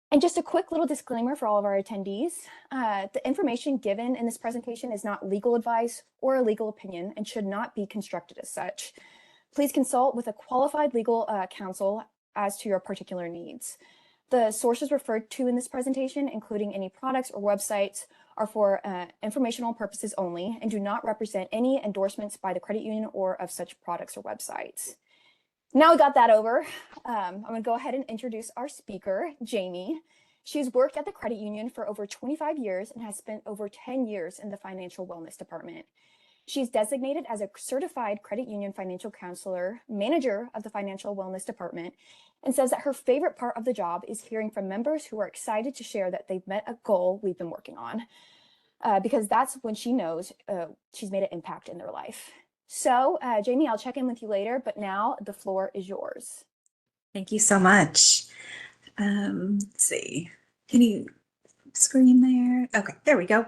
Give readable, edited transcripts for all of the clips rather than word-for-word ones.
And just a quick little disclaimer for all of our attendees. The information given in this presentation is not legal advice or a legal opinion and should not be constructed as such. Please consult with a qualified legal counsel as to your particular needs. The sources referred to in this presentation, including any products or websites, are for informational purposes only and do not represent any endorsements by the credit union or of such products or websites. Now we got that over, I'm going to go ahead and introduce our speaker, Jamie. She's worked at the credit union for over 25 years and has spent over 10 years in the financial wellness department. She's designated as a certified credit union financial counselor, manager of the financial wellness department, and says that her favorite part of the job is hearing from members who are excited to share that they've met a goal we've been working on, because that's when she knows she's made an impact in their life. So, Jamie, I'll check in with you later, but now the floor is yours. Thank you so much. Let's see. Can you screen there? Okay, there we go.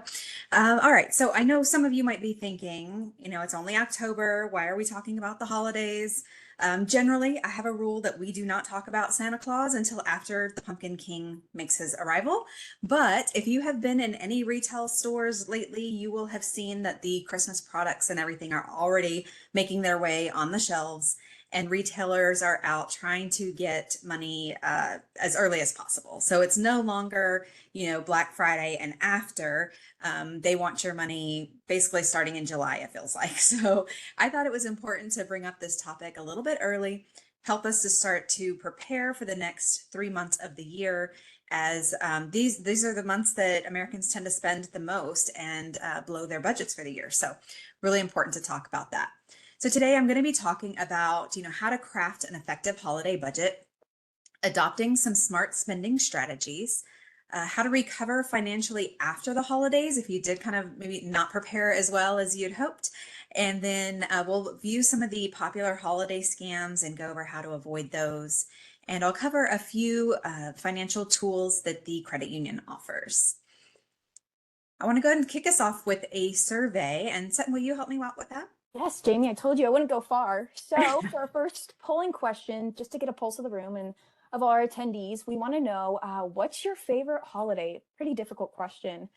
All right, so I know some of you might be thinking, it's only October. Why are we talking about the holidays? Generally, I have a rule that we do not talk about Santa Claus until after the Pumpkin King makes his arrival. But if you have been in any retail stores lately, you will have seen that the Christmas products and everything are already making their way on the shelves, and retailers are out trying to get money as early as possible. So it's no longer, Black Friday and after. They want your money basically starting in July, it feels like. So I thought it was important to bring up this topic a little bit early, help us to start to prepare for the next 3 months of the year, as these are the months that Americans tend to spend the most and blow their budgets for the year. So really important to talk about that. So today I'm going to be talking about, how to craft an effective holiday budget, adopting some smart spending strategies, how to recover financially after the holidays if you did kind of maybe not prepare as well as you'd hoped. And then we'll view some of the popular holiday scams and go over how to avoid those. And I'll cover a few financial tools that the credit union offers. I want to go ahead and kick us off with a survey. And Sutton, will you help me out with that? Yes, Jamie, I told you I wouldn't go far. So for our first polling question, just to get a pulse of the room and of our attendees, we want to know what's your favorite holiday? Pretty difficult question.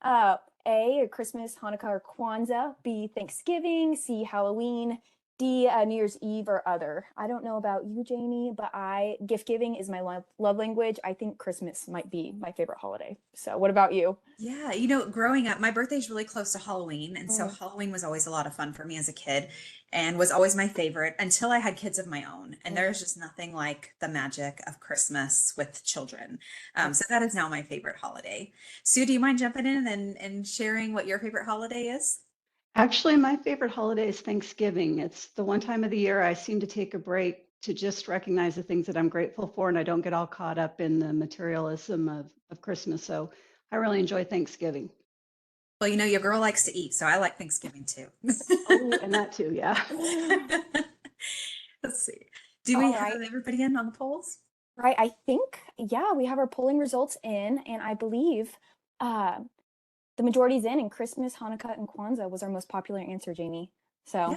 A, Christmas, Hanukkah, or Kwanzaa. B, Thanksgiving. C, Halloween. D, New Year's Eve or other. I don't know about you, Jamie, but gift giving is my love language. I think Christmas might be my favorite holiday. So what about you? Yeah, growing up, my birthday's really close to Halloween. And so Halloween was always a lot of fun for me as a kid and was always my favorite until I had kids of my own. And there's just nothing like the magic of Christmas with children. So that is now my favorite holiday. Sue, do you mind jumping in and sharing what your favorite holiday is? Actually, my favorite holiday is Thanksgiving. It's the one time of the year I seem to take a break to just recognize the things that I'm grateful for, and I don't get all caught up in the materialism of Christmas. So I really enjoy Thanksgiving. Well, your girl likes to eat, so I like Thanksgiving too. Oh, and that too, yeah. Let's see. Do we All have right. everybody in on the polls? Right. I think, yeah, we have our polling results in, and I believe uh, the majority's in, and Christmas, Hanukkah, and Kwanzaa was our most popular answer, Jamie. Yeah. So,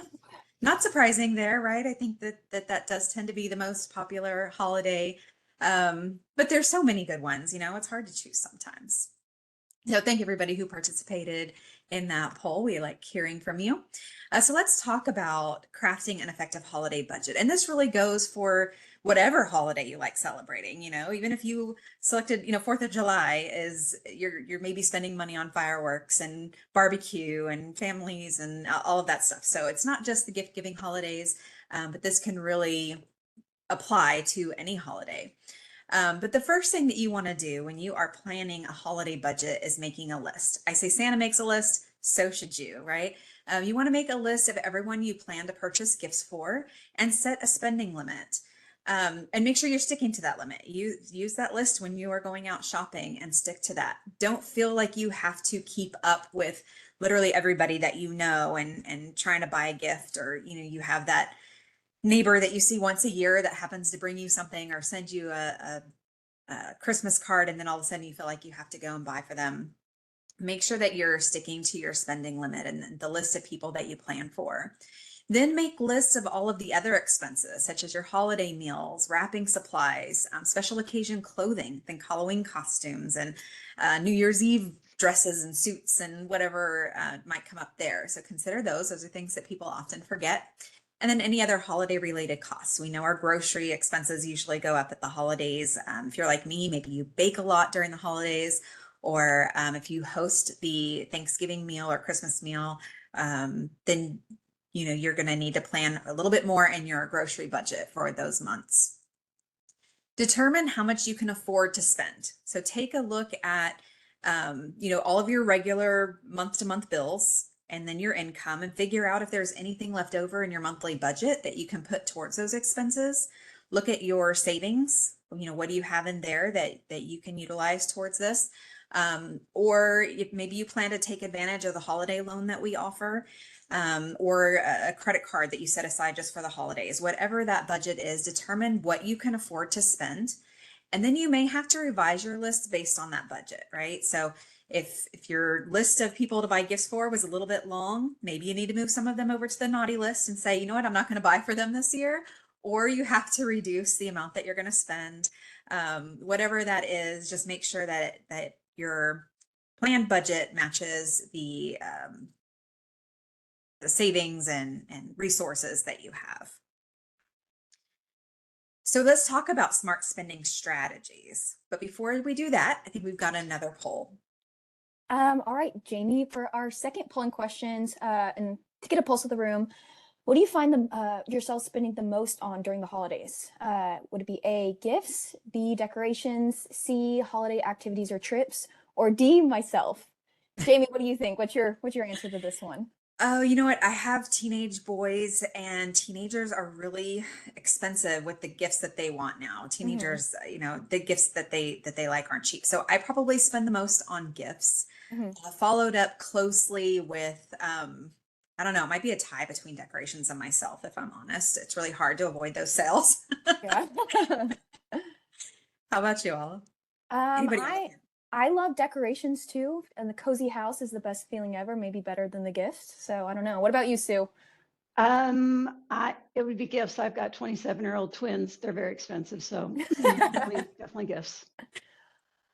Not surprising there, right? I think that does tend to be the most popular holiday. But there's so many good ones, it's hard to choose sometimes. So thank everybody who participated in that poll. We like hearing from you. So let's talk about crafting an effective holiday budget. And this really goes for whatever holiday you like celebrating, even if you selected, 4th of July is you're maybe spending money on fireworks and barbecue and families and all of that stuff. So it's not just the gift giving holidays, but this can really apply to any holiday. But the first thing that you want to do when you are planning a holiday budget is making a list. I say Santa makes a list, so should you, right? You want to make a list of everyone you plan to purchase gifts for and set a spending limit. And make sure you're sticking to that limit. Use that list when you are going out shopping and stick to that. Don't feel like you have to keep up with literally everybody that you know and trying to buy a gift, or you have that neighbor that you see once a year that happens to bring you something or send you a Christmas card, and then all of a sudden you feel like you have to go and buy for them. Make sure that you're sticking to your spending limit and the list of people that you plan for. Then make lists of all of the other expenses, such as your holiday meals, wrapping supplies, special occasion clothing, think Halloween costumes, and New Year's Eve dresses and suits and whatever might come up there. So consider those. Those are things that people often forget. And then any other holiday related costs. We know our grocery expenses usually go up at the holidays. If you're like me, maybe you bake a lot during the holidays, or if you host the Thanksgiving meal or Christmas meal, then you're going to need to plan a little bit more in your grocery budget for those months. Determine how much you can afford to spend. So take a look at, all of your regular month-to-month bills and then your income, and figure out if there's anything left over in your monthly budget that you can put towards those expenses. Look at your savings. What do you have in there that you can utilize towards this? Or if maybe you plan to take advantage of the holiday loan that we offer, or a credit card that you set aside just for the holidays. Whatever that budget is, determine what you can afford to spend. And then you may have to revise your list based on that budget, right? So if your list of people to buy gifts for was a little bit long, maybe you need to move some of them over to the naughty list and say, you know what, I'm not going to buy for them this year. Or you have to reduce the amount that you're going to spend. Whatever that is, just make sure that your planned budget matches the savings and resources that you have. So let's talk about smart spending strategies. But before we do that, I think we've got another poll. All right, Jamie, for our second polling questions, and to get a pulse of the room, what do you find yourself spending the most on during the holidays? Would it be A, gifts, B, decorations, C, holiday activities or trips, or D, myself? Jamie, what do you think? What's your answer to this one? Oh, you know what? I have teenage boys, and teenagers are really expensive with the gifts that they want now. Teenagers, the gifts that they like aren't cheap. So I probably spend the most on gifts, followed up closely with, I don't know, it might be a tie between decorations and myself, if I'm honest. It's really hard to avoid those sales. Yeah. How about you, Olive? Anybody else? I love decorations too, and the cozy house is the best feeling ever, maybe better than the gifts. So I don't know. What about you, Sue? It would be gifts. I've got 27-year-old twins. They're very expensive, so definitely gifts.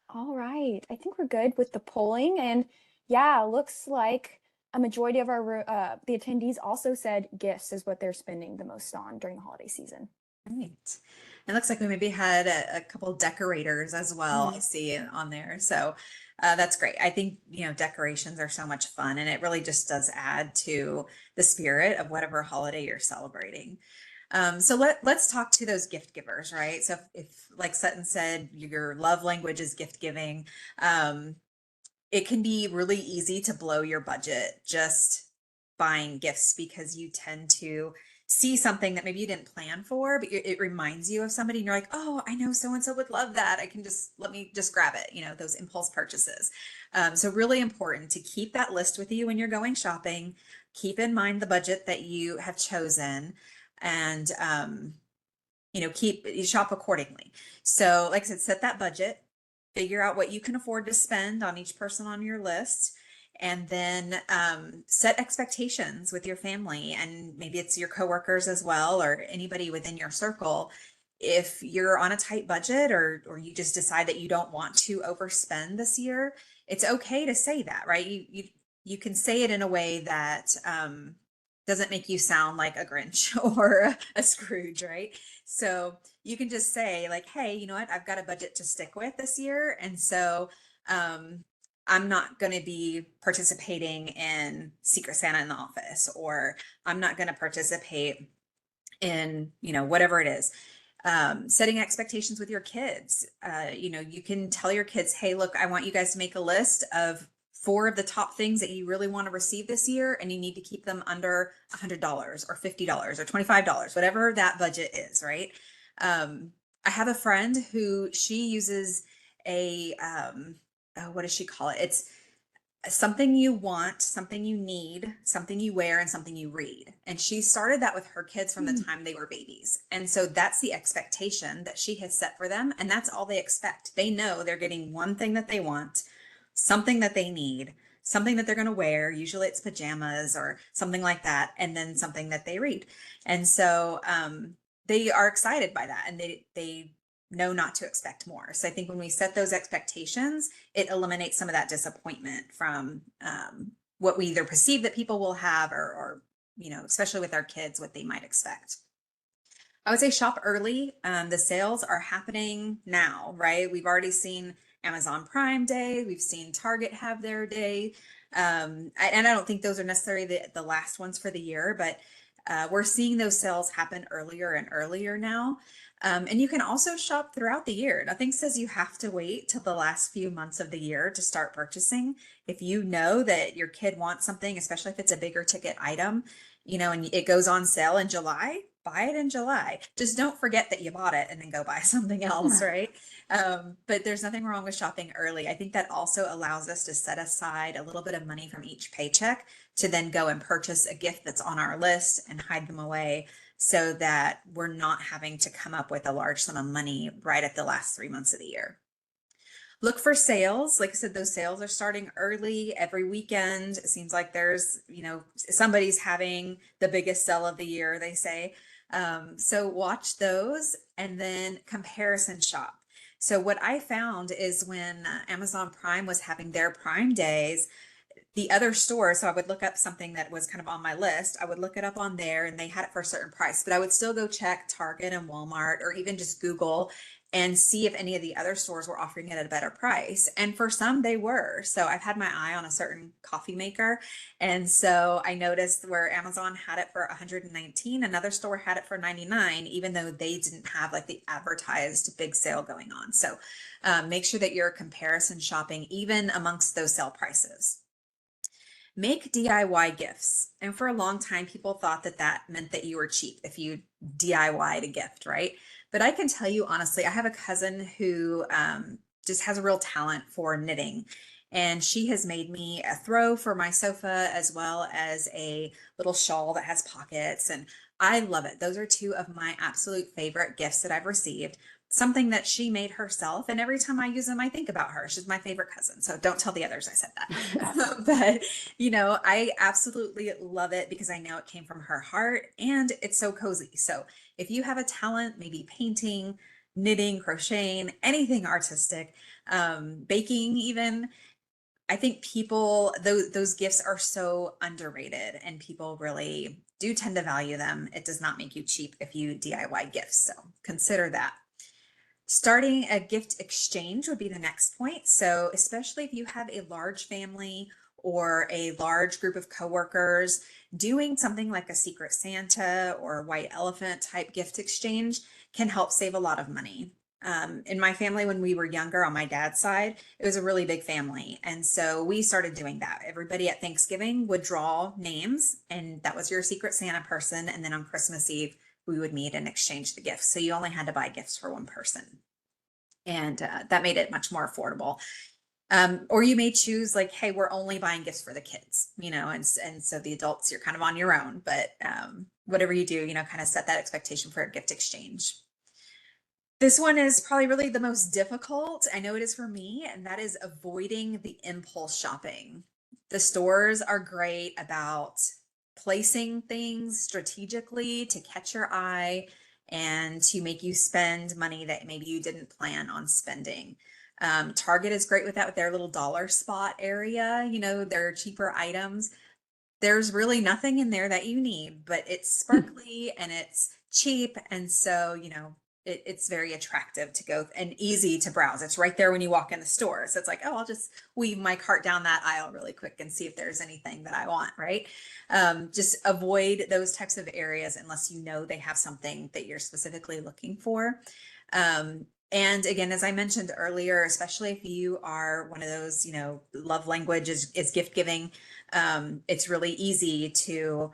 All right, I think we're good with the polling, and yeah, looks like a majority of our the attendees also said gifts is what they're spending the most on during the holiday season. Right. It looks like we maybe had a couple decorators as well. I see on there. So that's great. I think, decorations are so much fun, and it really just does add to the spirit of whatever holiday you're celebrating. So let's talk to those gift givers, right? So if like Sutton said, your love language is gift giving, it can be really easy to blow your budget just buying gifts, because you tend to see something that maybe you didn't plan for, but it reminds you of somebody, and you're like, oh, I know so-and-so would love that. Let me just grab it, those impulse purchases. So really important to keep that list with you when you're going shopping. Keep in mind the budget that you have chosen, and, you shop accordingly. So like I said, set that budget, figure out what you can afford to spend on each person on your list, and then set expectations with your family, and maybe it's your coworkers as well, or anybody within your circle. If you're on a tight budget, or you just decide that you don't want to overspend this year, it's okay to say that, right? You can say it in a way that doesn't make you sound like a Grinch or a Scrooge, right? So you can just say like, hey, you know what? I've got a budget to stick with this year. And so I'm not going to be participating in Secret Santa in the office, or I'm not going to participate in, whatever it is. Setting expectations with your kids. You can tell your kids, hey, look, I want you guys to make a list of 4 of the top things that you really want to receive this year, and you need to keep them under $100 or $50 or $25, whatever that budget is, right? I have a friend who she uses a, what does she call it? It's something you want, something you need, something you wear, and something you read. And she started that with her kids from the time they were babies. And so that's the expectation that she has set for them. And that's all they expect. They know they're getting one thing that they want, something that they need, something that they're going to wear. Usually it's pajamas or something like that, and then something that they read. And so they are excited by that, and they know not to expect more. So I think when we set those expectations, it eliminates some of that disappointment from what we either perceive that people will have, or especially with our kids, what they might expect. I would say shop early. The sales are happening now, right? We've already seen Amazon Prime Day. We've seen Target have their day. And I don't think those are necessarily the last ones for the year, but we're seeing those sales happen earlier and earlier now. And you can also shop throughout the year. Nothing says you have to wait till the last few months of the year to start purchasing. If you know that your kid wants something, especially if it's a bigger ticket item, and it goes on sale in July, buy it in July. Just don't forget that you bought it and then go buy something else, right? But there's nothing wrong with shopping early. I think that also allows us to set aside a little bit of money from each paycheck to then go and purchase a gift that's on our list and hide them away, so that we're not having to come up with a large sum of money right at the last 3 months of the year. Look for sales. Like I said, those sales are starting early every weekend. It seems like there's, somebody's having the biggest sale of the year, they say. So watch those and then comparison shop. So what I found is when Amazon Prime was having their Prime days, the other stores, so I would look up something that was kind of on my list. I would look it up on there and they had it for a certain price, but I would still go check Target and Walmart, or even just Google and see if any of the other stores were offering it at a better price. And for some they were. So I've had my eye on a certain coffee maker. And so I noticed where Amazon had it for 119, another store had it for 99, even though they didn't have like the advertised big sale going on. So make sure that you're comparison shopping even amongst those sale prices. Make DIY gifts. And for a long time, people thought that that meant that you were cheap if you DIY'd a gift, right? But I can tell you honestly, I have a cousin who just has a real talent for knitting. And she has made me a throw for my sofa, as well as a little shawl that has pockets. And I love it. Those are two of my absolute favorite gifts that I've received. Something that she made herself, and every time I use them I think about her. She's my favorite cousin, so don't tell the others I said that. But I absolutely love it because I know it came from her heart, and it's so cozy. So if you have a talent, maybe painting, knitting, crocheting, anything artistic, baking even, I think those gifts are so underrated, and people really do tend to value them. It does not make you cheap if you DIY gifts, so consider that. Starting a gift exchange would be the next point. So especially if you have a large family or a large group of coworkers, doing something like a Secret Santa or a white elephant type gift exchange can help save a lot of money. In my family, when we were younger on my dad's side, it was a really big family. And so we started doing that. Everybody at Thanksgiving would draw names, and that was your Secret Santa person. And then on Christmas Eve, we would meet and exchange the gifts. So you only had to buy gifts for one person. And that made it much more affordable. Or you may choose like, hey, we're only buying gifts for the kids, and so the adults, you're kind of on your own. But whatever you do, kind of set that expectation for a gift exchange. This one is probably really the most difficult. I know it is for me, and that is avoiding the impulse shopping. The stores are great about placing things strategically to catch your eye and to make you spend money that maybe you didn't plan on spending. Target is great with that, with their little dollar spot area, their cheaper items. There's really nothing in there that you need, but it's sparkly and it's cheap. And so, it's very attractive to go and easy to browse. It's right there when you walk in the store. So it's like, oh, I'll just weave my cart down that aisle really quick and see if there's anything that I want, right? Just avoid those types of areas unless you know they have something that you're specifically looking for. And again, as I mentioned earlier, especially if you are one of those, love language is gift giving, it's really easy to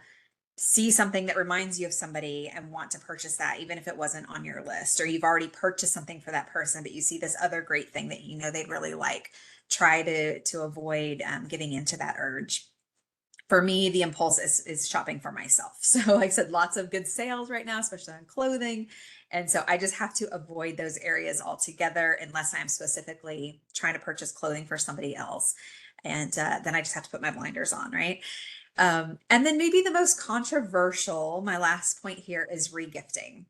see something that reminds you of somebody and want to purchase that, even if it wasn't on your list, or you've already purchased something for that person, but you see this other great thing that they'd really like. Try to avoid giving into that urge. For me, the impulse is shopping for myself. So like I said, lots of good sales right now, especially on clothing. And so I just have to avoid those areas altogether unless I'm specifically trying to purchase clothing for somebody else. And then I just have to put my blinders on, right? And then maybe the most controversial, my last point here is regifting.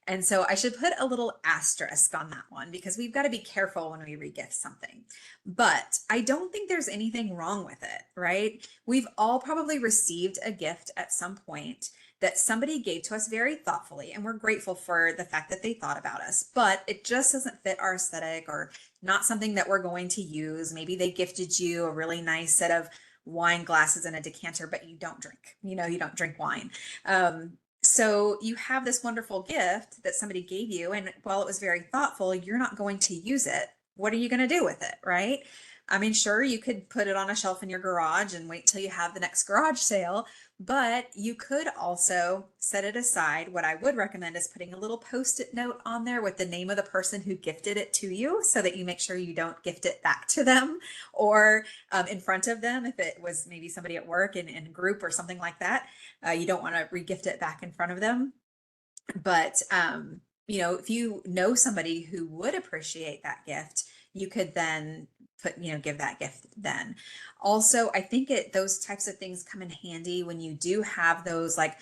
And so I should put a little asterisk on that one because we've got to be careful when we regift something. But I don't think there's anything wrong with it, right? We've all probably received a gift at some point that somebody gave to us very thoughtfully, and we're grateful for the fact that they thought about us, but it just doesn't fit our aesthetic or not something that we're going to use. Maybe they gifted you a really nice set of wine glasses and a decanter, but you don't drink, you don't drink wine. So you have this wonderful gift that somebody gave you, and while it was very thoughtful, you're not going to use it. What are you going to do with it, right? I mean, sure, you could put it on a shelf in your garage and wait till you have the next garage sale, but you could also set it aside. What I would recommend is putting a little post-it note on there with the name of the person who gifted it to you so that you make sure you don't gift it back to them or in front of them if it was maybe somebody at work in a group or something like that. You don't want to regift it back in front of them. But, if you know somebody who would appreciate that gift, you could then give that gift then. Also, I think those types of things come in handy when you do have those like,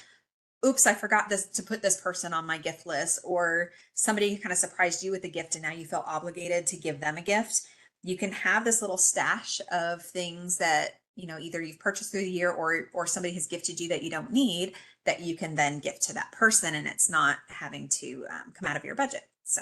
oops, I forgot to put this person on my gift list, or somebody kind of surprised you with a gift and now you feel obligated to give them a gift. You can have this little stash of things that, either you've purchased through the year or somebody has gifted you that you don't need that you can then gift to that person, and it's not having to come out of your budget. So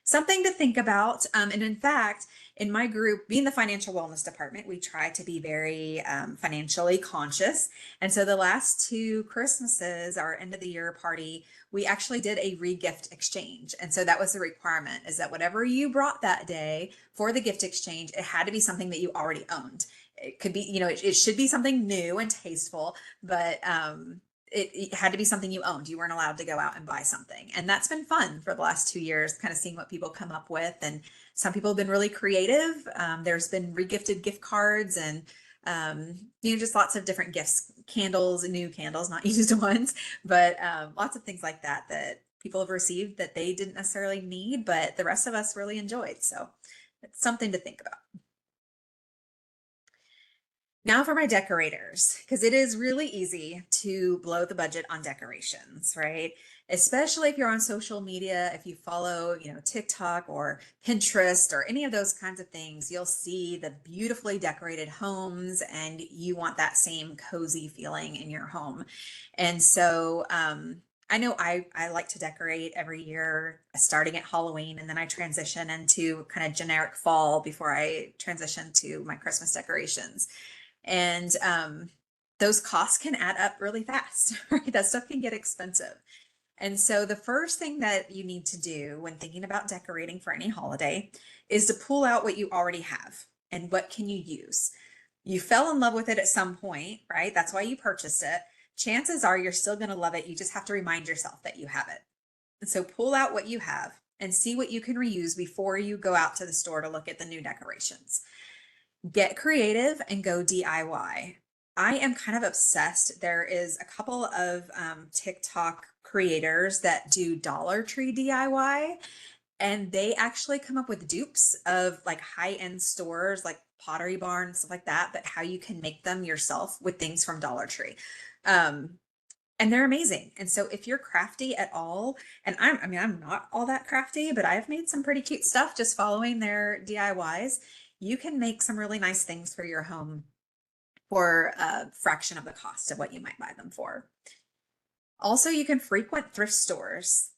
something to think about. And in fact, in my group, being the financial wellness department, we try to be very financially conscious. And so the last 2 Christmases, our end of the year party, we actually did a re-gift exchange. And so that was the requirement, is that whatever you brought that day for the gift exchange, it had to be something that you already owned. It could be, it should be something new and tasteful, but it had to be something you owned. You weren't allowed to go out and buy something. And that's been fun for the last 2 years, kind of seeing what people come up with. And some people have been really creative. There's been regifted gift cards and, just lots of different gifts, candles, new candles, not used ones, but lots of things like that people have received that they didn't necessarily need, but the rest of us really enjoyed. So it's something to think about. Now for my decorators, because it is really easy to blow the budget on decorations, right? Especially if you're on social media, if you follow, TikTok or Pinterest or any of those kinds of things, you'll see the beautifully decorated homes and you want that same cozy feeling in your home. And so, I know I like to decorate every year, starting at Halloween, and then I transition into kind of generic fall before I transition to my Christmas decorations. And those costs can add up really fast, right? That stuff can get expensive. And so the first thing that you need to do when thinking about decorating for any holiday is to pull out what you already have and what can you use. You fell in love with it at some point, right? That's why you purchased it. Chances are you're still going to love it. You just have to remind yourself that you have it. And so pull out what you have and see what you can reuse before you go out to the store to look at the new decorations. Get creative and go DIY. I am kind of obsessed. There is a couple of TikTok creators that do Dollar Tree DIY, and they actually come up with dupes of like high-end stores like Pottery Barn, stuff like that, but how you can make them yourself with things from Dollar Tree. And they're amazing. And so if you're crafty at all, and I'm not all that crafty, but I've made some pretty cute stuff just following their DIYs. You can make some really nice things for your home for a fraction of the cost of what you might buy them for. Also, you can frequent thrift stores.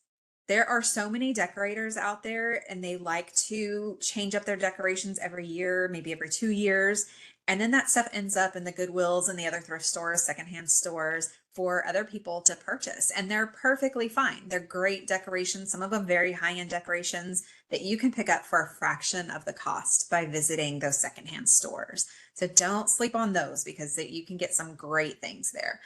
There are so many decorators out there and they like to change up their decorations every year, maybe every 2 years. And then that stuff ends up in the Goodwills and the other thrift stores, secondhand stores for other people to purchase. And they're perfectly fine. They're great decorations, some of them very high-end decorations that you can pick up for a fraction of the cost by visiting those secondhand stores. So don't sleep on those because you can get some great things there.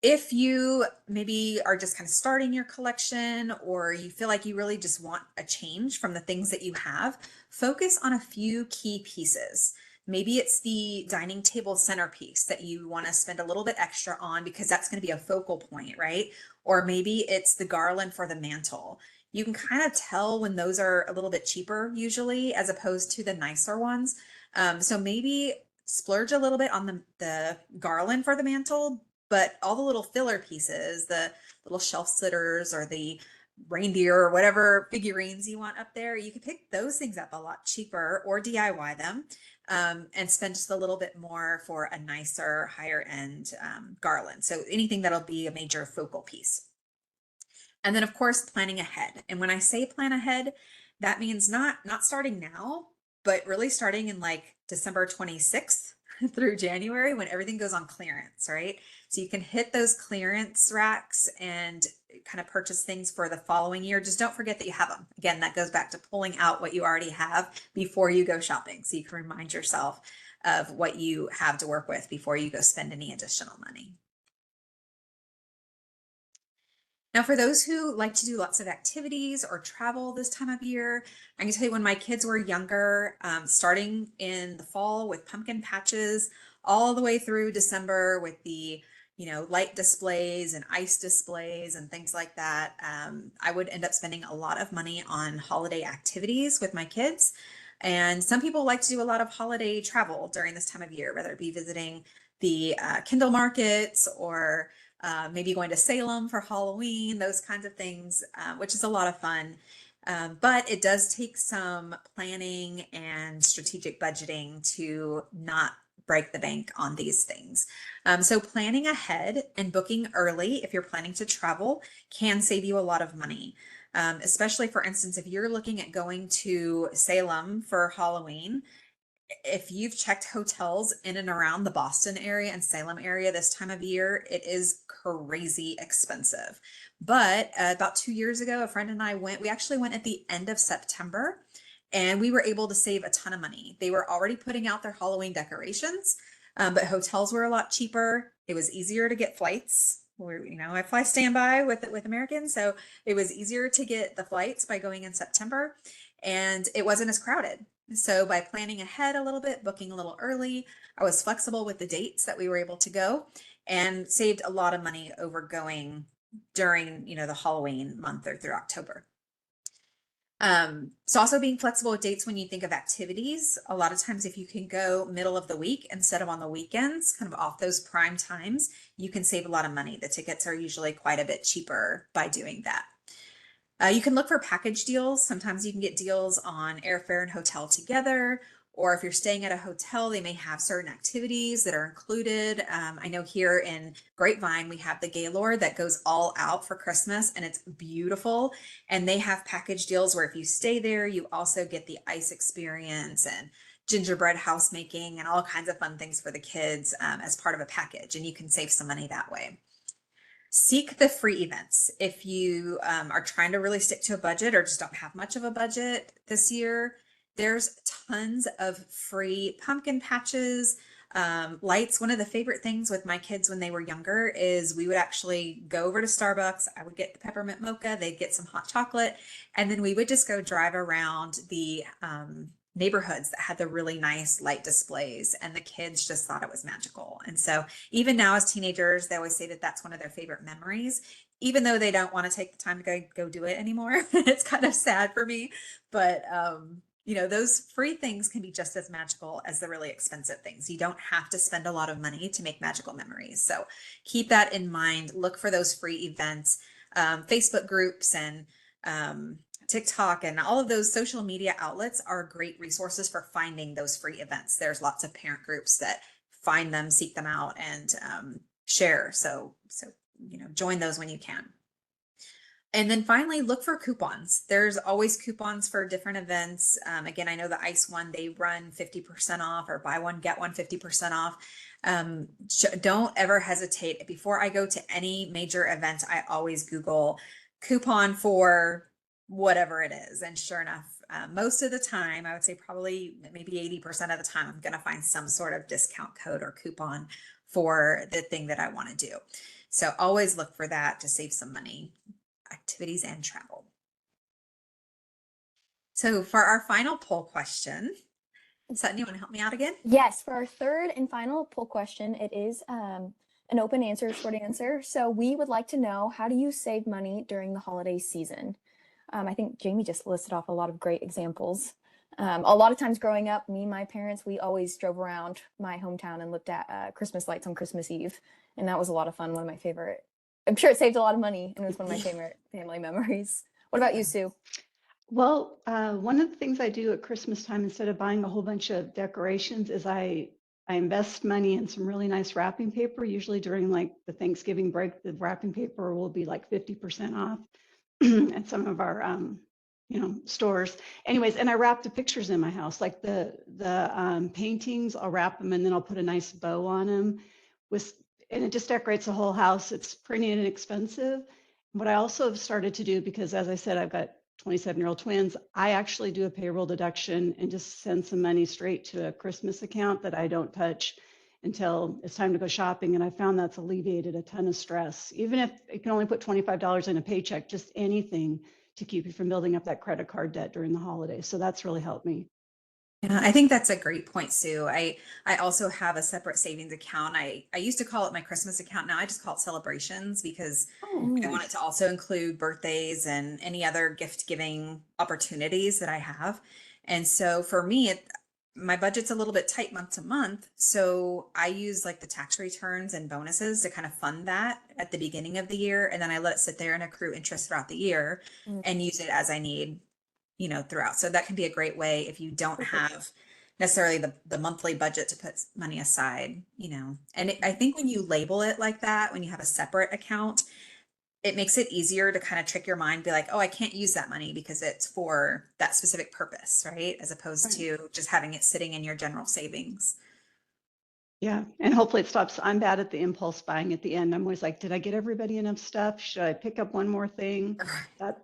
If you maybe are just kind of starting your collection or you feel like you really just want a change from the things that you have, focus on a few key pieces. Maybe it's the dining table centerpiece that you want to spend a little bit extra on because that's going to be a focal point, right? Or maybe it's the garland for the mantle. You can kind of tell when those are a little bit cheaper usually as opposed to the nicer ones. So maybe splurge a little bit on the garland for the mantle, but all the little filler pieces, the little shelf sitters or the reindeer or whatever figurines you want up there, you can pick those things up a lot cheaper or DIY them, and spend just a little bit more for a nicer, higher end garland. So anything that'll be a major focal piece. And then of course, planning ahead. And when I say plan ahead, that means not starting now, but really starting in like December 26th through January when everything goes on clearance, right? So you can hit those clearance racks and kind of purchase things for the following year. Just don't forget that you have them. Again, that goes back to pulling out what you already have before you go shopping. So you can remind yourself of what you have to work with before you go spend any additional money. Now, for those who like to do lots of activities or travel this time of year, I can tell you when my kids were younger, starting in the fall with pumpkin patches, all the way through December with the, light displays and ice displays and things like that, I would end up spending a lot of money on holiday activities with my kids. And some people like to do a lot of holiday travel during this time of year, whether it be visiting the Kindle markets or maybe going to Salem for Halloween, those kinds of things, which is a lot of fun. But it does take some planning and strategic budgeting to not break the bank on these things. So planning ahead and booking early if you're planning to travel can save you a lot of money. Especially for instance, if you're looking at going to Salem for Halloween, if you've checked hotels in and around the Boston area and Salem area this time of year, it is crazy expensive. But about 2 years ago, a friend and I we actually went at the end of September, and we were able to save a ton of money. They were already putting out their Halloween decorations, but hotels were a lot cheaper. It was easier to get flights. I fly standby with Americans, so it was easier to get the flights by going in September, and it wasn't as crowded. So by planning ahead a little bit, booking a little early, I was flexible with the dates that we were able to go and saved a lot of money over going during, the Halloween month or through October. So also being flexible with dates when you think of activities. A lot of times if you can go middle of the week instead of on the weekends, kind of off those prime times, you can save a lot of money. The tickets are usually quite a bit cheaper by doing that. You can look for package deals. Sometimes you can get deals on airfare and hotel together, or if you're staying at a hotel, they may have certain activities that are included. I know here in Grapevine, we have the Gaylord that goes all out for Christmas, and it's beautiful. And they have package deals where if you stay there, you also get the ice experience and gingerbread house making and all kinds of fun things for the kids as part of a package, and you can save some money that way. Seek the free events. If you are trying to really stick to a budget or just don't have much of a budget this year, there's tons of free pumpkin patches, lights. One of the favorite things with my kids when they were younger is we would actually go over to Starbucks. I would get the peppermint mocha, they'd get some hot chocolate, and then we would just go drive around the neighborhoods that had the really nice light displays, and the kids just thought it was magical. And so even now as teenagers, they always say that that's one of their favorite memories, even though they don't want to take the time to go do it anymore. It's kind of sad for me, but those free things can be just as magical as the really expensive things. You don't have to spend a lot of money to make magical memories. So keep that in mind. Look for those free events, Facebook groups and TikTok and all of those social media outlets are great resources for finding those free events. There's lots of parent groups that find them, seek them out, and share. So join those when you can. And then finally, look for coupons. There's always coupons for different events. Again, I know the ice one, they run 50% off, or buy one, get one 50% off. Don't ever hesitate. Before I go to any major event, I always Google coupon for whatever it is. And sure enough, most of the time, I would say probably maybe 80% of the time, I'm going to find some sort of discount code or coupon for the thing that I want to do. So always look for that to save some money, activities and travel. So for our final poll question, Sutton, you want to help me out again? Yes, for our third and final poll question, it is an open answer, short answer. So we would like to know, how do you save money during the holiday season? I think Jamie just listed off a lot of great examples. A lot of times growing up, me and my parents, we always drove around my hometown and looked at Christmas lights on Christmas Eve. And that was a lot of fun. One of my favorite, I'm sure it saved a lot of money and it was one of my favorite family memories. What about you, Sue? Well, one of the things I do at Christmas time, instead of buying a whole bunch of decorations, is I invest money in some really nice wrapping paper. Usually during like the Thanksgiving break, the wrapping paper will be like 50% off at some of our stores. Anyways, and I wrap the pictures in my house, like the paintings. I'll wrap them and then I'll put a nice bow on them with, and it just decorates the whole house. It's pretty inexpensive. What I also have started to do, because as I said, I've got 27-year-old twins, I actually do a payroll deduction and just send some money straight to a Christmas account that I don't touch until it's time to go shopping. And I found that's alleviated a ton of stress. Even if you can only put $25 in a paycheck, just anything to keep you from building up that credit card debt during the holidays. So that's really helped me. Yeah, I think that's a great point, Sue. I also have a separate savings account. I used to call it my Christmas account. Now I just call it celebrations because Oh, I want it nice. to also include birthdays and any other gift giving opportunities that I have. And so for me, my budget's a little bit tight month to month. So I use like the tax returns and bonuses to kind of fund that at the beginning of the year. And then I let it sit there and accrue interest throughout the year Mm, and use it as I need, throughout. So that can be a great way if you don't perfect. have necessarily the monthly budget to put money aside, And I think when you label it like that, when you have a separate account, it makes it easier to kind of trick your mind, be like, oh, I can't use that money because it's for that specific purpose, right? As opposed Right. to just having it sitting in your general savings. Yeah. And hopefully it stops. I'm bad at the impulse buying at the end. I'm always like, did I get everybody enough stuff? Should I pick up one more thing?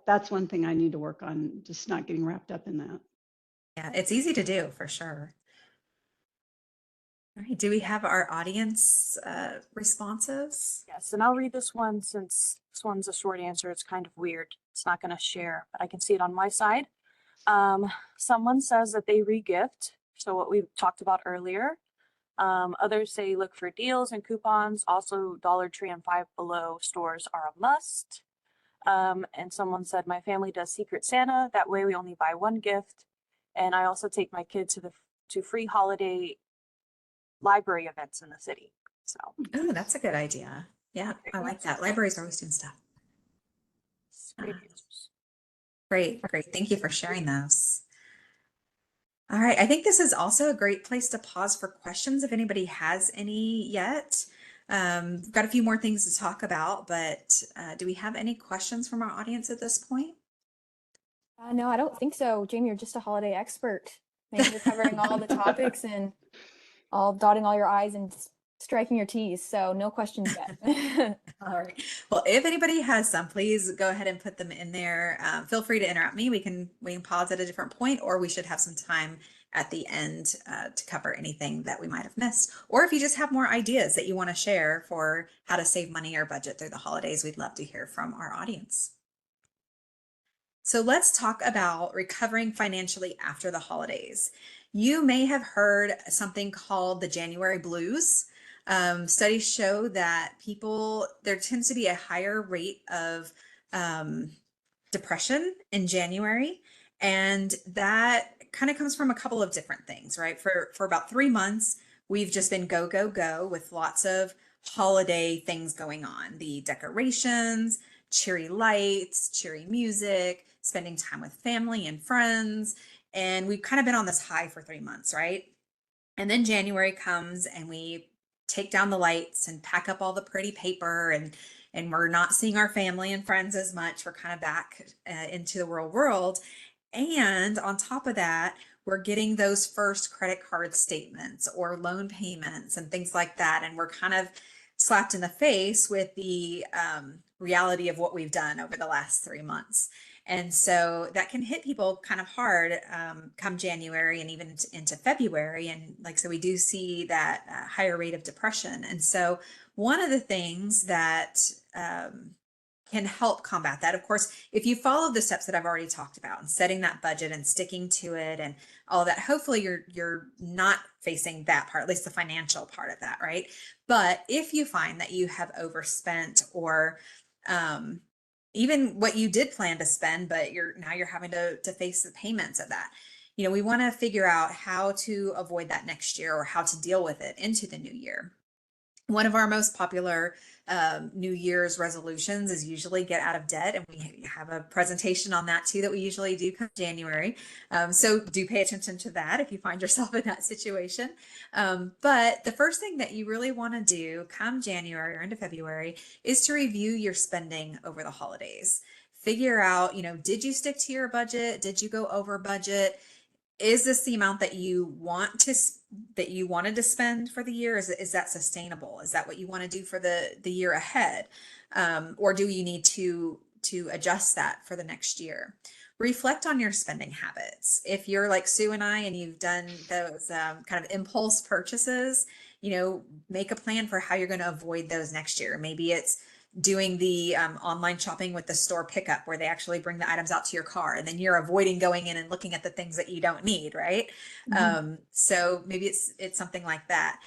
That's one thing I need to work on, just not getting wrapped up in that. Yeah, it's easy to do for sure. All right, do we have our audience responses? Yes, and I'll read this one since this one's a short answer. It's kind of weird. It's not going to share, but I can see it on my side. Someone says that they regift. So what we talked about earlier. Others say look for deals and coupons. Also, Dollar Tree and Five Below stores are a must. And someone said my family does Secret Santa. That way we only buy one gift. And I also take my kid to free holiday library events in the city. So Oh, that's a good idea. Yeah, I like that. Libraries are always doing stuff. it's Uh, great answers. Great, great. Thank you for sharing those. All right, I think this is also a great place to pause for questions if anybody has any yet. We've got a few more things to talk about, but do we have any questions from our audience at this point? No, I don't think so. Jamie, you're just a holiday expert. Thank you for covering all the topics and all dotting all your I's and striking your T's. So no questions yet. All right. Well, if anybody has some, please go ahead and put them in there. Feel free to interrupt me. We can pause at a different point, or we should have some time at the end to cover anything that we might have missed. Or if you just have more ideas that you want to share for how to save money or budget through the holidays, we'd love to hear from our audience. So let's talk about recovering financially after the holidays. You may have heard something called the January blues. Studies show that there tends to be a higher rate of depression in January. And that kind of comes from a couple of different things, right? For about 3 months, we've just been go, go, go with lots of holiday things going on. The decorations, cheery lights, cheery music, spending time with family and friends. And we've kind of been on this high for 3 months, right? And then January comes and we take down the lights and pack up all the pretty paper and we're not seeing our family and friends as much. We're kind of back into the real world. And on top of that, we're getting those first credit card statements or loan payments and things like that. And we're kind of slapped in the face with the reality of what we've done over the last 3 months. And so that can hit people kind of hard come January and even into February. And like so, we do see that higher rate of depression. And so one of the things that can help combat that, of course, if you follow the steps that I've already talked about and setting that budget and sticking to it and all that, hopefully you're not facing that part, at least the financial part of that, right? But if you find that you have overspent or even what you did plan to spend, but now you're having to face the payments of that. We want to figure out how to avoid that next year or how to deal with it into the new year. One of our most popular New Year's resolutions is usually get out of debt. And we have a presentation on that too that we usually do come January. So do pay attention to that if you find yourself in that situation. But the first thing that you really want to do come January or into February is to review your spending over the holidays. Figure out, did you stick to your budget? Did you go over budget? Is this the amount that you wanted to spend for the year? Is that sustainable? Is that what you want to do for the year ahead? Or do you need to adjust that for the next year? Reflect on your spending habits. If you're like Sue and I, and you've done those kind of impulse purchases, make a plan for how you're going to avoid those next year. Maybe it's doing the online shopping with the store pickup where they actually bring the items out to your car, and then you're avoiding going in and looking at the things that you don't need, right? So maybe it's something like that.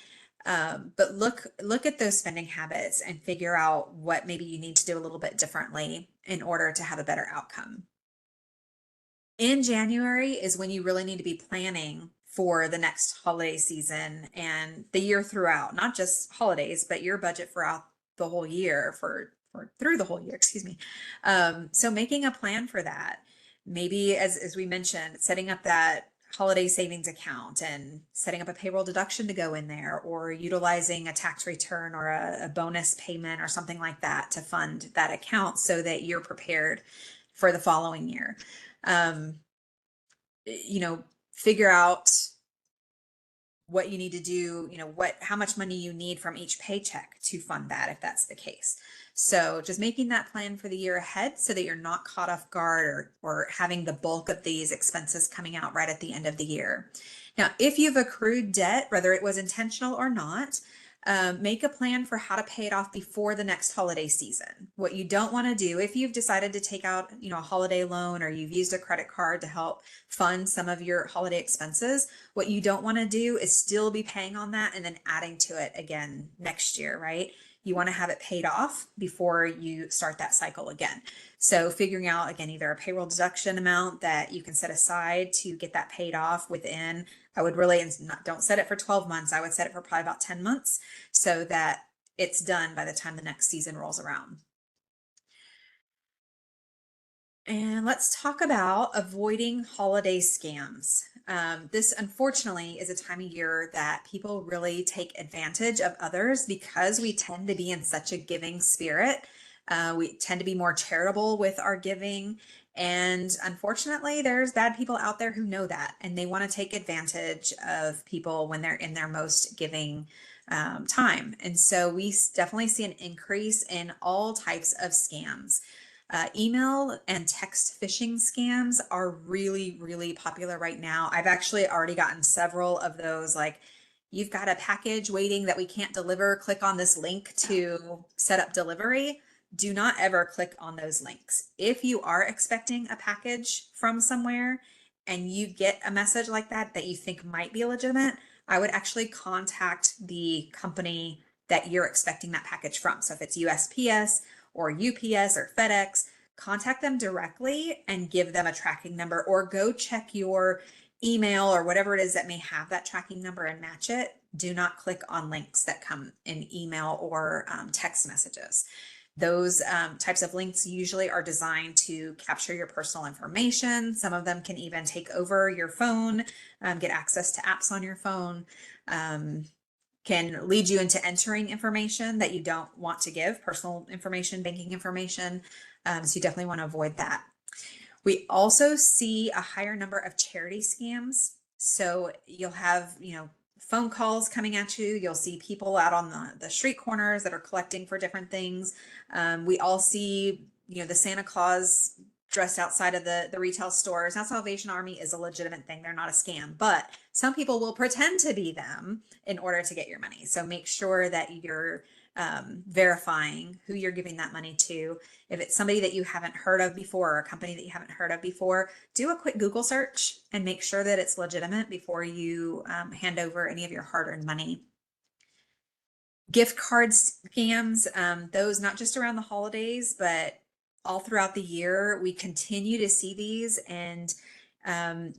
But look at those spending habits and figure out what maybe you need to do a little bit differently in order to have a better outcome. In January is when you really need to be planning for the next holiday season and the year throughout, not just holidays, but your budget throughout the whole year through the whole year, excuse me. So making a plan for that, maybe as we mentioned, setting up that holiday savings account and setting up a payroll deduction to go in there, or utilizing a tax return or a bonus payment or something like that to fund that account so that you're prepared for the following year. Figure out what you need to do, how much money you need from each paycheck to fund that, if that's the case. So just making that plan for the year ahead so that you're not caught off guard or having the bulk of these expenses coming out right at the end of the year. Now, if you've accrued debt, whether it was intentional or not, make a plan for how to pay it off before the next holiday season. What you don't want to do, if you've decided to take out, a holiday loan, or you've used a credit card to help fund some of your holiday expenses, what you don't want to do is still be paying on that and then adding to it again next year, right? You want to have it paid off before you start that cycle again. So figuring out, again, either a payroll deduction amount that you can set aside to get that paid off within, I would really don't set it for 12 months. I would set it for probably about 10 months so that it's done by the time the next season rolls around. And let's talk about avoiding holiday scams. This, unfortunately, is a time of year that people really take advantage of others because we tend to be in such a giving spirit. We tend to be more charitable with our giving. And unfortunately, there's bad people out there who know that, and they want to take advantage of people when they're in their most giving time. And so we definitely see an increase in all types of scams. Email and text phishing scams are really, really popular right now. I've actually already gotten several of those, like, you've got a package waiting that we can't deliver. Click on this link to set up delivery. Do not ever click on those links. If you are expecting a package from somewhere and you get a message like that you think might be legitimate, I would actually contact the company that you're expecting that package from. So if it's USPS or UPS or FedEx, contact them directly and give them a tracking number, or go check your email or whatever it is that may have that tracking number and match it. Do not click on links that come in email or text messages. Those types of links usually are designed to capture your personal information. Some of them can even take over your phone, get access to apps on your phone, can lead you into entering information that you don't want to give, personal information, banking information. So you definitely want to avoid that. We also see a higher number of charity scams. So you'll have, phone calls coming at you. You'll see people out on the street corners that are collecting for different things. We all see, the Santa Claus dressed outside of the retail stores. Now, Salvation Army is a legitimate thing. They're not a scam, but some people will pretend to be them in order to get your money. So make sure that you're verifying who you're giving that money to. If it's somebody that you haven't heard of before, or a company that you haven't heard of before, do a quick Google search and make sure that it's legitimate before you hand over any of your hard-earned money. Gift card scams, those not just around the holidays, but all throughout the year, we continue to see these. And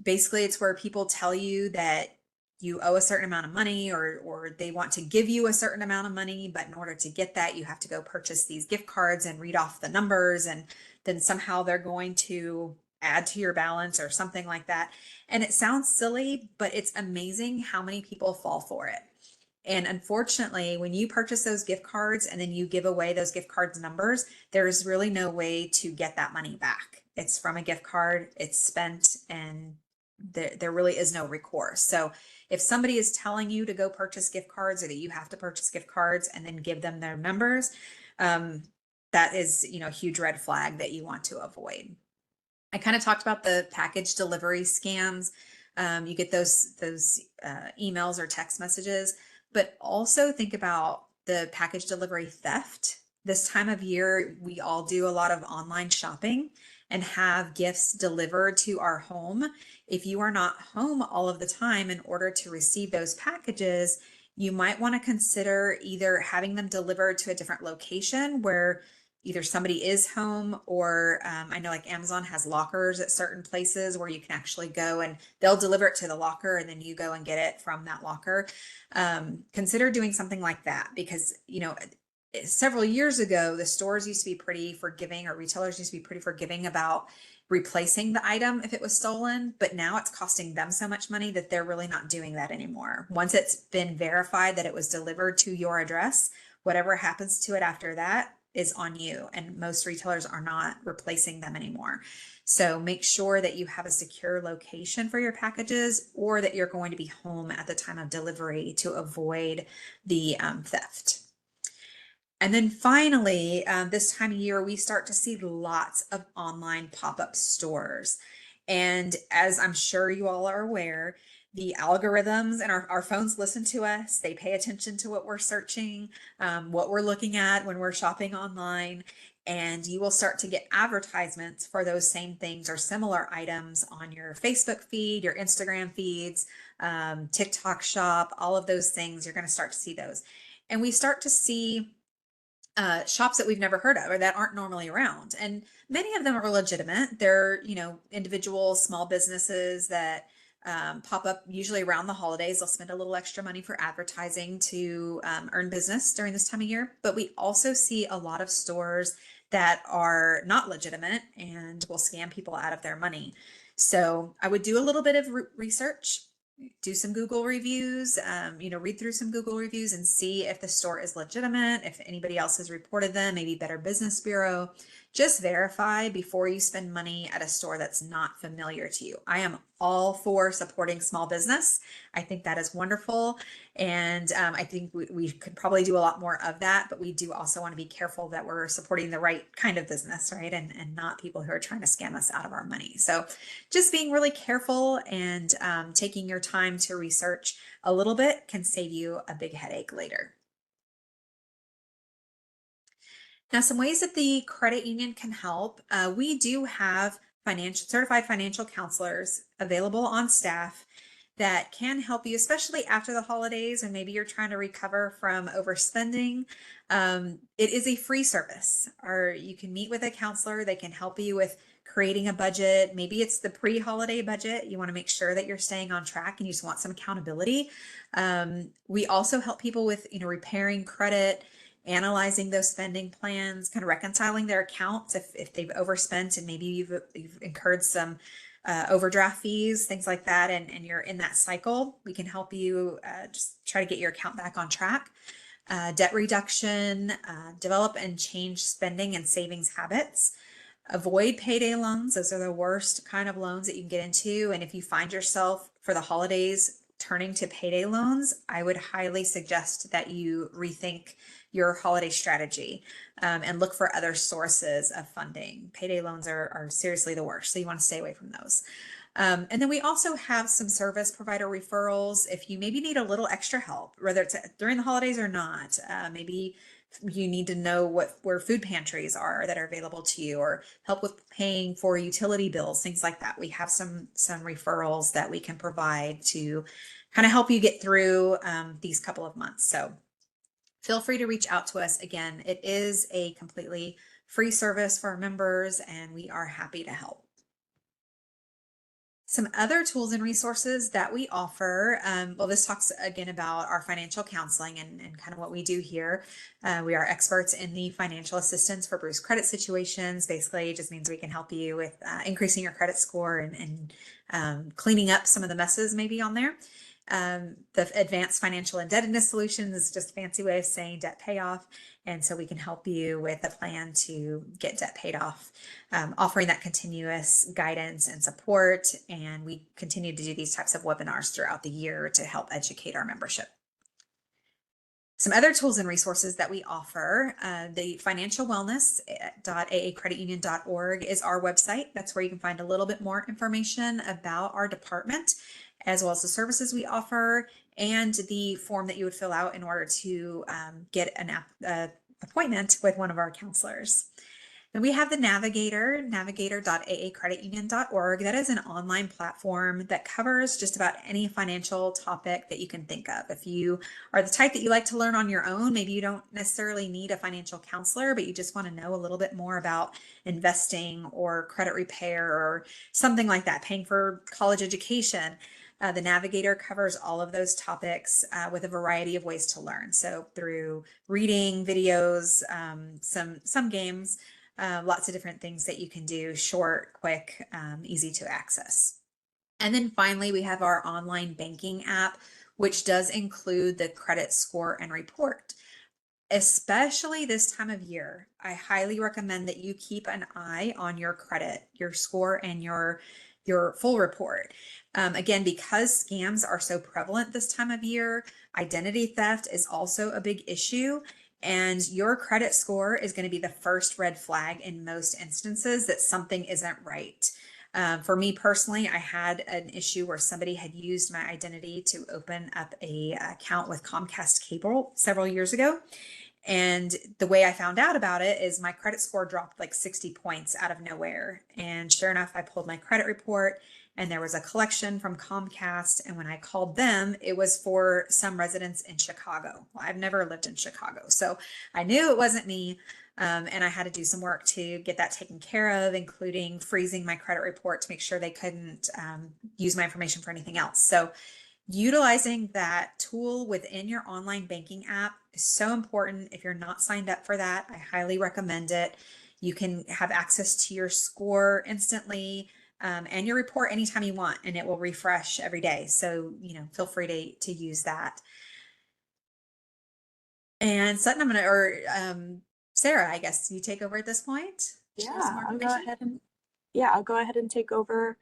basically, it's where people tell you that you owe a certain amount of money, or they want to give you a certain amount of money, but in order to get that, you have to go purchase these gift cards and read off the numbers, and then somehow they're going to add to your balance or something like that. And it sounds silly, but it's amazing how many people fall for it. And unfortunately, when you purchase those gift cards and then you give away those gift cards numbers, there's really no way to get that money back. It's from a gift card, it's spent, and there really is no recourse. So if somebody is telling you to go purchase gift cards, or that you have to purchase gift cards and then give them their numbers, that is, a huge red flag that you want to avoid. I kind of talked about the package delivery scams. You get those emails or text messages, but also think about the package delivery theft. This time of year, we all do a lot of online shopping and have gifts delivered to our home. If you are not home all of the time in order to receive those packages, you might want to consider either having them delivered to a different location where either somebody is home, or I know like Amazon has lockers at certain places where you can actually go and they'll deliver it to the locker and then you go and get it from that locker. Consider doing something like that, because, several years ago, the stores used to be pretty forgiving, or retailers used to be pretty forgiving about replacing the item if it was stolen, but now it's costing them so much money that they're really not doing that anymore. Once it's been verified that it was delivered to your address, whatever happens to it after that is on you, and most retailers are not replacing them anymore. So make sure that you have a secure location for your packages, or that you're going to be home at the time of delivery to avoid the theft. And then finally, this time of year, we start to see lots of online pop-up stores. And as I'm sure you all are aware, the algorithms and our phones listen to us. They pay attention to what we're searching, what we're looking at when we're shopping online. And you will start to get advertisements for those same things or similar items on your Facebook feed, your Instagram feeds, TikTok shop, all of those things. You're going to start to see those. And we start to see shops that we've never heard of or that aren't normally around. And many of them are legitimate. They're, individual small businesses that pop up usually around the holidays. They'll spend a little extra money for advertising to earn business during this time of year. But we also see a lot of stores that are not legitimate and will scam people out of their money. So I would do a little bit of research, do some Google reviews, read through some Google reviews and see if the store is legitimate, if anybody else has reported them, maybe Better Business Bureau. Just verify before you spend money at a store that's not familiar to you. I am all for supporting small business. I think that is wonderful. And I think we could probably do a lot more of that, but we do also want to be careful that we're supporting the right kind of business, right? And not people who are trying to scam us out of our money. So just being really careful and taking your time to research a little bit can save you a big headache later. Now, some ways that the credit union can help. We do have certified financial counselors available on staff that can help you, especially after the holidays and maybe you're trying to recover from overspending. It is a free service, or you can meet with a counselor. They can help you with creating a budget. Maybe it's the pre-holiday budget. You want to make sure that you're staying on track and you just want some accountability. We also help people with, repairing credit, analyzing those spending plans, kind of reconciling their accounts if they've overspent and maybe you've incurred some overdraft fees, things like that, and you're in that cycle. We can help you just try to get your account back on track. Debt reduction, develop and change spending and savings habits. Avoid payday loans. Those are the worst kind of loans that you can get into. And if you find yourself for the holidays turning to payday loans, I would highly suggest that you rethink your holiday strategy and look for other sources of funding. Payday loans are seriously the worst, so you want to stay away from those. And then we also have some service provider referrals. If you maybe need a little extra help, whether it's during the holidays or not, maybe you need to know where food pantries are that are available to you, or help with paying for utility bills, things like that. We have some referrals that we can provide to kind of help you get through these couple of months. So feel free to reach out to us. Again, it is a completely free service for our members, and we are happy to help. Some other tools and resources that we offer, well, this talks again about our financial counseling and kind of what we do here. We are experts in the financial assistance for bruised credit situations. Basically, it just means we can help you with increasing your credit score and cleaning up some of the messes maybe on there. The advanced financial indebtedness solutions is just a fancy way of saying debt payoff. And so we can help you with a plan to get debt paid off, offering that continuous guidance and support. And we continue to do these types of webinars throughout the year to help educate our membership. Some other tools and resources that we offer, the financialwellness.aacreditunion.org is our website. That's where you can find a little bit more information about our department, as well as the services we offer and the form that you would fill out in order to get an appointment with one of our counselors. Then we have the Navigator, navigator.aacreditunion.org. That is an online platform that covers just about any financial topic that you can think of. If you are the type that you like to learn on your own, maybe you don't necessarily need a financial counselor, but you just want to know a little bit more about investing or credit repair or something like that, paying for college education. The Navigator covers all of those topics with a variety of ways to learn. So through reading, videos, some games, lots of different things that you can do, short, quick, easy to access. And then finally, we have our online banking app, which does include the credit score and report. Especially this time of year, I highly recommend that you keep an eye on your credit, your score, and your full report. Again, because scams are so prevalent this time of year, identity theft is also a big issue. And your credit score is going to be the first red flag in most instances that something isn't right. For me personally, I had an issue where somebody had used my identity to open up an account with Comcast Cable several years ago. And the way I found out about it is my credit score dropped like 60 points out of nowhere. And sure enough, I pulled my credit report and there was a collection from Comcast. And when I called them, it was for some residents in Chicago. Well, I've never lived in Chicago, so I knew it wasn't me. And I had to do some work to get that taken care of, including freezing my credit report to make sure they couldn't use my information for anything else. So utilizing that tool within your online banking app is so important. If you're not signed up for that, I highly recommend it. You can have access to your score instantly and your report anytime you want, and it will refresh every day. So, feel free to use that. And Sutton, Sarah, I guess you take over at this point. Yeah, I'll go ahead and take over.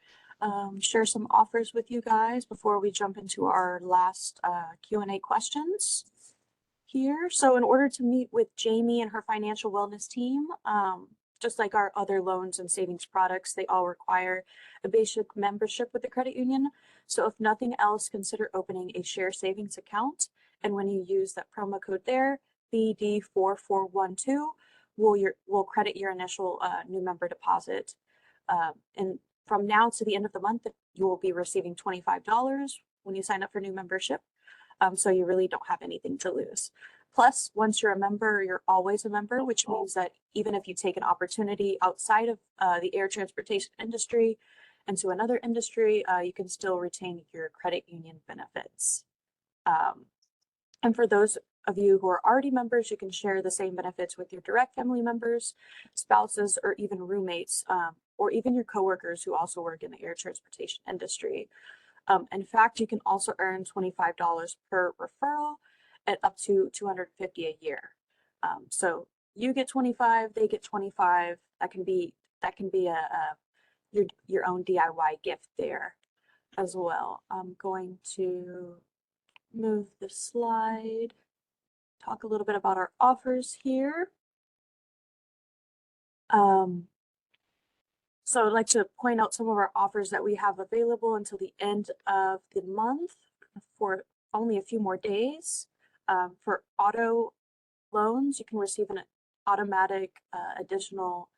Share some offers with you guys before we jump into our last Q&A questions here. So in order to meet with Jamie and her financial wellness team, just like our other loans and savings products, they all require a basic membership with the credit union. So if nothing else, consider opening a share savings account. And when you use that promo code there, BD4412, will credit your initial new member deposit. And from now to the end of the month, you will be receiving $25 when you sign up for new membership. So you really don't have anything to lose. Plus, once you're a member, you're always a member, which means that even if you take an opportunity outside of the air transportation industry into another industry, you can still retain your credit union benefits. And for those of you who are already members, you can share the same benefits with your direct family members, spouses, or even roommates, or even your coworkers who also work in the air transportation industry. In fact, you can also earn $25 per referral at up to $250 a year. So you get 25, they get 25. That can be your own DIY gift there as well. I'm going to move the slide, talk a little bit about our offers here. So I'd like to point out some of our offers that we have available until the end of the month for only a few more days. For auto loans, you can receive an automatic additional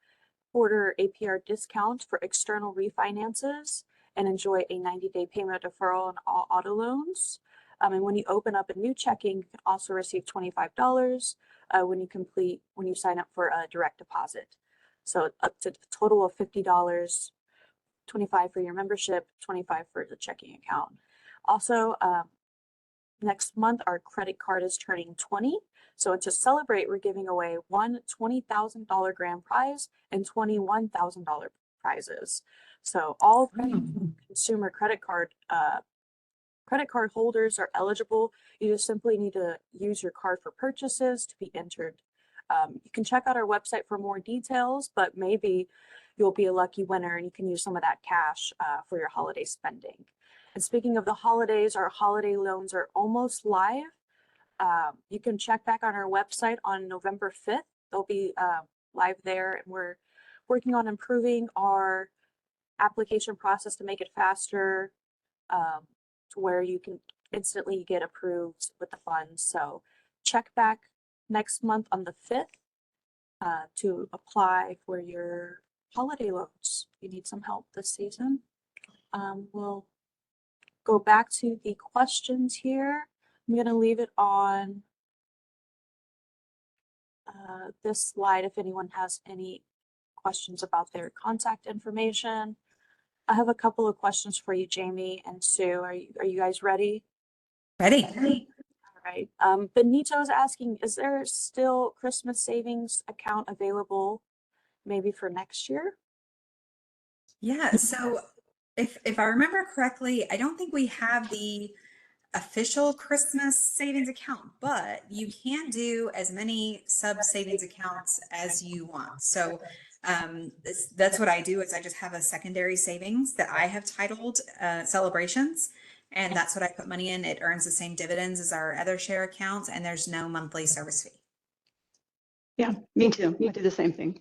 quarter APR discount for external refinances and enjoy a 90-day payment deferral on all auto loans. And when you open up a new checking, you can also receive $25 when you sign up for a direct deposit. So up to a total of $50, 25 for your membership, 25 for the checking account. Also, next month, our credit card is turning 20. So to celebrate, we're giving away one $20,000 grand prize and $21,000 prizes. So all consumer credit card holders are eligible. You just simply need to use your card for purchases to be entered. You can check out our website for more details, but maybe you'll be a lucky winner and you can use some of that cash for your holiday spending. And speaking of the holidays, our holiday loans are almost live. You can check back on our website on November 5th. They'll be live there, and we're working on improving our application process to make it faster, to where you can instantly get approved with the funds. So check back next month on the 5th to apply for your holiday loans. If you need some help this season. We'll go back to the questions here. I'm going to leave it on this slide if anyone has any questions about their contact information. I have a couple of questions for you, Jamie and Sue. Are you guys ready? Ready. All right. Benito's asking, is there still Christmas savings account available maybe for next year? Yeah, so if I remember correctly, I don't think we have the official Christmas savings account, but you can do as many sub savings accounts as you want. So that's what I do is I just have a secondary savings that I have titled celebrations, and that's what I put money in. It earns the same dividends as our other share accounts, and there's no monthly service fee. Yeah, me too. I do the same thing.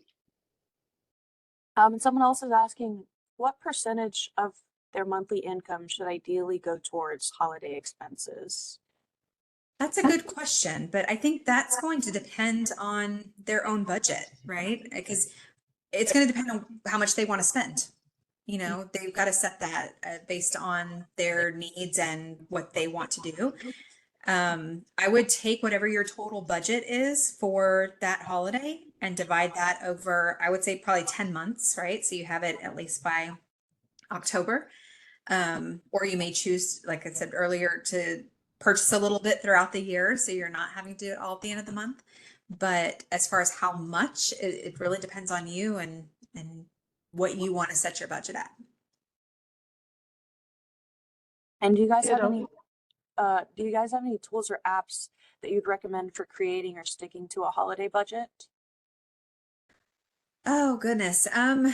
And someone else is asking, what percentage of their monthly income should ideally go towards holiday expenses? That's a good question, but I think that's going to depend on their own budget, right? Because it's going to depend on how much they want to spend. You know, they've got to set that based on their needs and what they want to do. I would take whatever your total budget is for that holiday and divide that over, I would say probably 10 months, right? So you have it at least by October. Or you may choose, like I said earlier, to purchase a little bit throughout the year so you're not having to do it all at the end of the month. But as far as how much, it really depends on you and what you want to set your budget at. And do you guys have Ditto. any tools or apps that you'd recommend for creating or sticking to a holiday budget? Oh goodness. I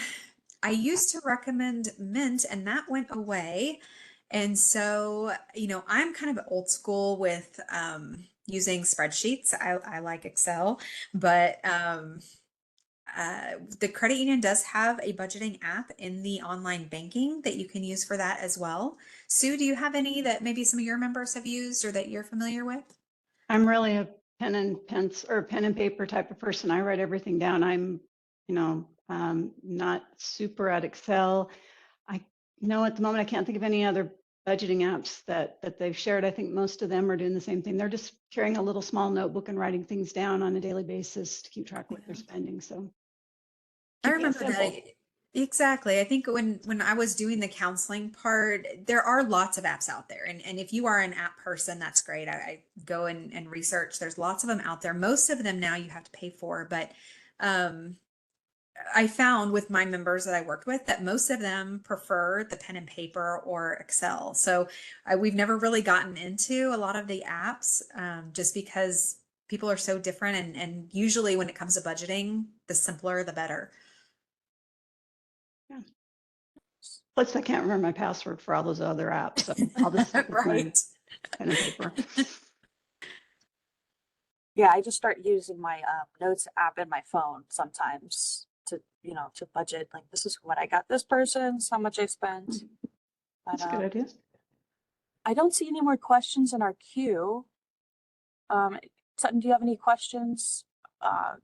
used to recommend Mint and that went away. And so, you know, I'm kind of old school with using spreadsheets. I like Excel, but the credit union does have a budgeting app in the online banking that you can use for that as well. Sue, do you have any that maybe some of your members have used or that you're familiar with? I'm really a pen and paper type of person. I write everything down. I'm, not super at Excel. I know at the moment I can't think of any other budgeting apps that they've shared. I think most of them are doing the same thing. They're just carrying a little small notebook and writing things down on a daily basis to keep track of what they're spending. So I keeping it remember that. simple. Exactly. I think when I was doing the counseling part, there are lots of apps out there. And if you are an app person, that's great. I go and research. There's lots of them out there. Most of them now you have to pay for, but I found with my members that I worked with that most of them prefer the pen and paper or Excel. So we've never really gotten into a lot of the apps just because people are so different. And usually when it comes to budgeting, the simpler, the better. Yeah. Plus, I can't remember my password for all those other apps, so I'll just stick with my Right. pen and paper. Yeah, I just start using my notes app in my phone sometimes to budget. Like, this is what I got this person, how much I spent. But, That's a good idea. I don't see any more questions in our queue. Sutton, do you have any questions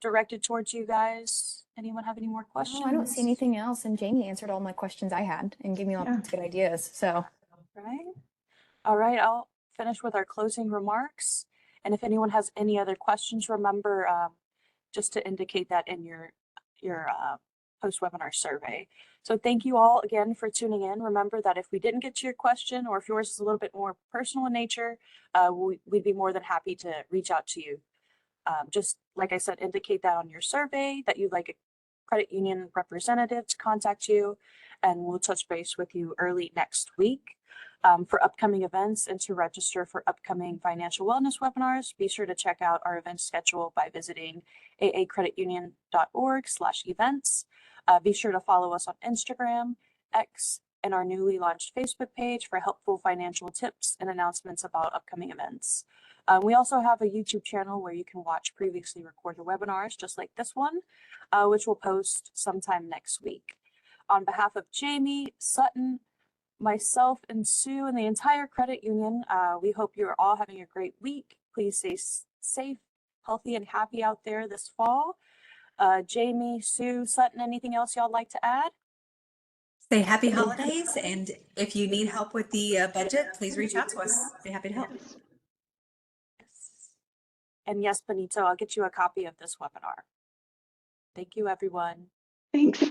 directed towards you guys? Anyone have any more questions? No, I don't see anything else. And Jamie answered all my questions I had and gave me all Yeah. good ideas. So, Right. All right. I'll finish with our closing remarks. And if anyone has any other questions, remember just to indicate that in your post-webinar survey. So thank you all again for tuning in. Remember that if we didn't get to your question, or if yours is a little bit more personal in nature, we'd be more than happy to reach out to you. Just like I said, indicate that on your survey that you'd like a credit union representative to contact you, and we'll touch base with you early next week. For upcoming events and to register for upcoming financial wellness webinars, be sure to check out our event schedule by visiting aacreditunion.org/events. Be sure to follow us on Instagram, X, and our newly launched Facebook page for helpful financial tips and announcements about upcoming events. We also have a YouTube channel where you can watch previously recorded webinars just like this one, which we'll post sometime next week. On behalf of Jamie, Sutton, myself, and Sue, and the entire credit union, we hope you're all having a great week. Please stay safe, healthy, and happy out there this fall. Jamie, Sue, Sutton, anything else y'all like to add? Say happy holidays, and if you need help with the budget, please reach out to us. Be happy to help. And yes, Benito, I'll get you a copy of this webinar. Thank you, everyone. Thanks.